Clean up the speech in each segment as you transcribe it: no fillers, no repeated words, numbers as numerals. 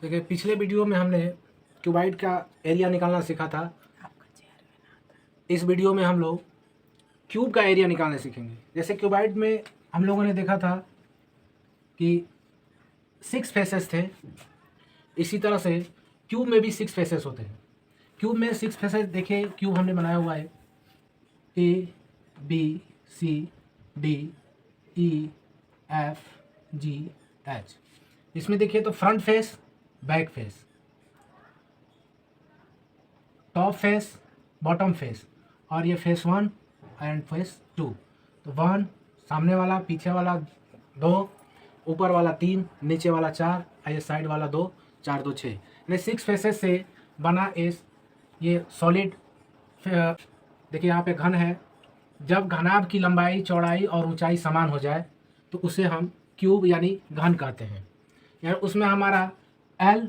देखिए पिछले वीडियो में हमने क्यूबाइड का एरिया निकालना सीखा था। इस वीडियो में हम लोग क्यूब का एरिया निकालना सीखेंगे। जैसे क्यूबाइड में हम लोगों ने देखा था कि 6 फेसेस थे, इसी तरह से क्यूब में भी 6 फेसेस होते हैं। क्यूब में 6 फेसेस देखिए, क्यूब हमने बनाया हुआ है ABCDEFGH। इसमें देखिए तो front face, back face, top face, bottom face, और ये फेस 1 एंड फेस 2। तो 1 सामने वाला, पीछे वाला 2, ऊपर वाला 3, नीचे वाला 4, और ये साइड वाला 2, 4 2 6। यानी 6 फेसेस से बना ये सॉलिड। देखिए यहाँ पे घन है। जब घनाभ की लंबाई, चौड़ाई और ऊंचाई समान हो जाए तो उसे हम क्यूब यानी घन कहते हैं। यानी उसमें हमारा L,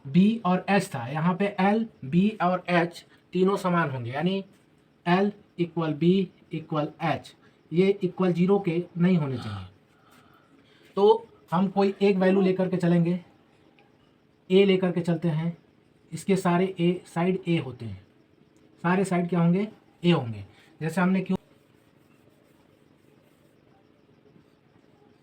B और H था। यहाँ पे L, B और H तीनों समान होंगे, यानी L = B = H। ये इक्वल 0 के नहीं होने चाहिए। तो हम कोई एक वैल्यू लेकर के चलेंगे, A लेकर के चलते हैं। इसके सारे साइड A होते हैं। सारे साइड क्या होंगे? A होंगे। जैसे हमने क्यों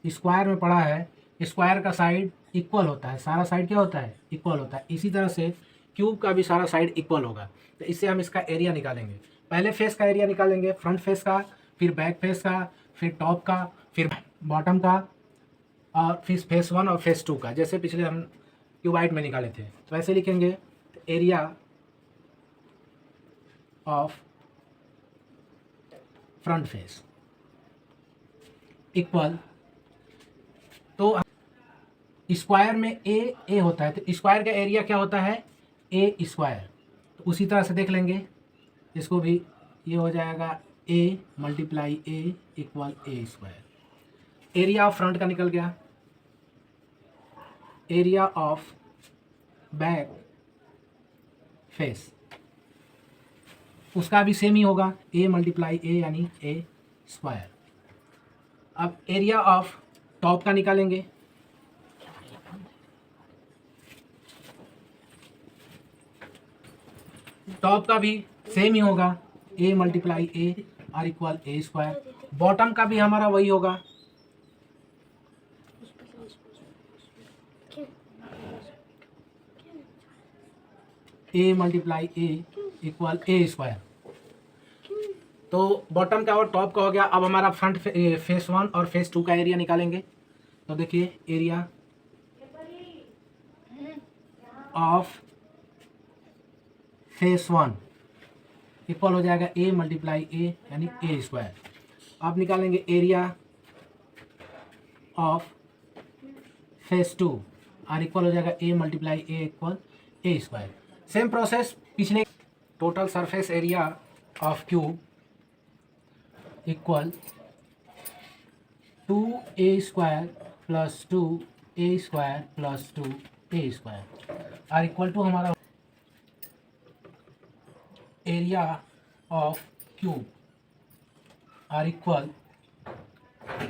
स्क्वायर में पढ़ा है, स्क्वायर का साइड इक्वल होता है। सारा साइड क्या होता है? इक्वल होता है। इसी तरह से क्यूब का भी सारा साइड इक्वल होगा। तो इससे हम इसका एरिया निकालेंगे। पहले फेस का एरिया निकालेंगे, फ्रंट फेस का, फिर बैक फेस का, फिर टॉप का, फिर बॉटम का, और फिर फेस 1 और फेस 2 का, जैसे पिछले हम क्यूबाइड में निकाले थे। तो ऐसे लिखेंगे, area of front face equal, तो स्क्वायर में ए होता है, तो स्क्वायर का एरिया क्या होता है? A square. तो उसी तरह से देख लेंगे इसको भी, ये हो जाएगा A × A = A square. Area of front का निकल गया। एरिया ऑफ बैक फेस, उसका भी सेम ही होगा, A × A यानी A स्क्वायर। अब एरिया ऑफ टॉप का निकालेंगे। टॉप का भी सेम ही होगा, A × A और = A स्क्वायर। बॉटम का भी हमारा वही होगा, A × A = A स्क्वायर। तो बॉटम का और टॉप का हो गया। अब हमारा फ्रंट फेस 1 और फेस 2 का एरिया निकालेंगे। तो देखिए, एरिया ऑफ फेस 1 इक्वल हो जाएगा A × A यानी A स्क्वायर। अब निकालेंगे एरिया ऑफ फेस 2 और इक्वल हो जाएगा A × A = A square. Same process पिछले। Total surface area of cube equal 2A square + 2A square + 2A square और इक्वल टू हमारा एरिया ऑफ क्यूब और इक्वल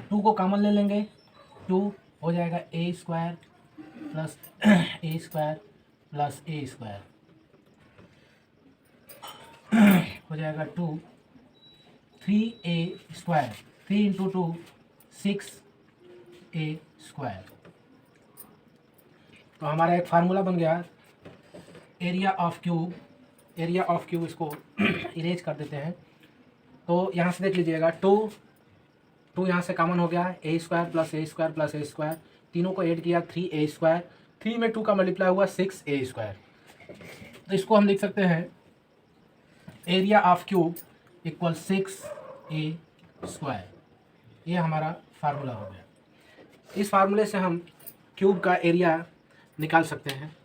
2 को कॉमन ले लेंगे, 2 हो जाएगा A square + A square + A square हो जाएगा 2, 3A स्क्वायर, 3 × 2 6A स्क्वायर। तो हमारा एक फार्मूला बन गया, area of cube. Area of cube इसको इरेज कर देते हैं। तो यहाँ से देख लीजिएगा, 2 यहाँ से कॉमन हो गया, A square + A square + A square, तीनों को ऐड किया 3A स्क्वायर, 3 में 2 का मल्टीप्लाई हुआ 6A स्क्वायर। तो इसको हम लिख सकते हैं, area of cube equal 6A square. ये हमारा फार्मूला हो गया। इस फार्मूले से हम क्यूब का एरिया निकाल सकते हैं।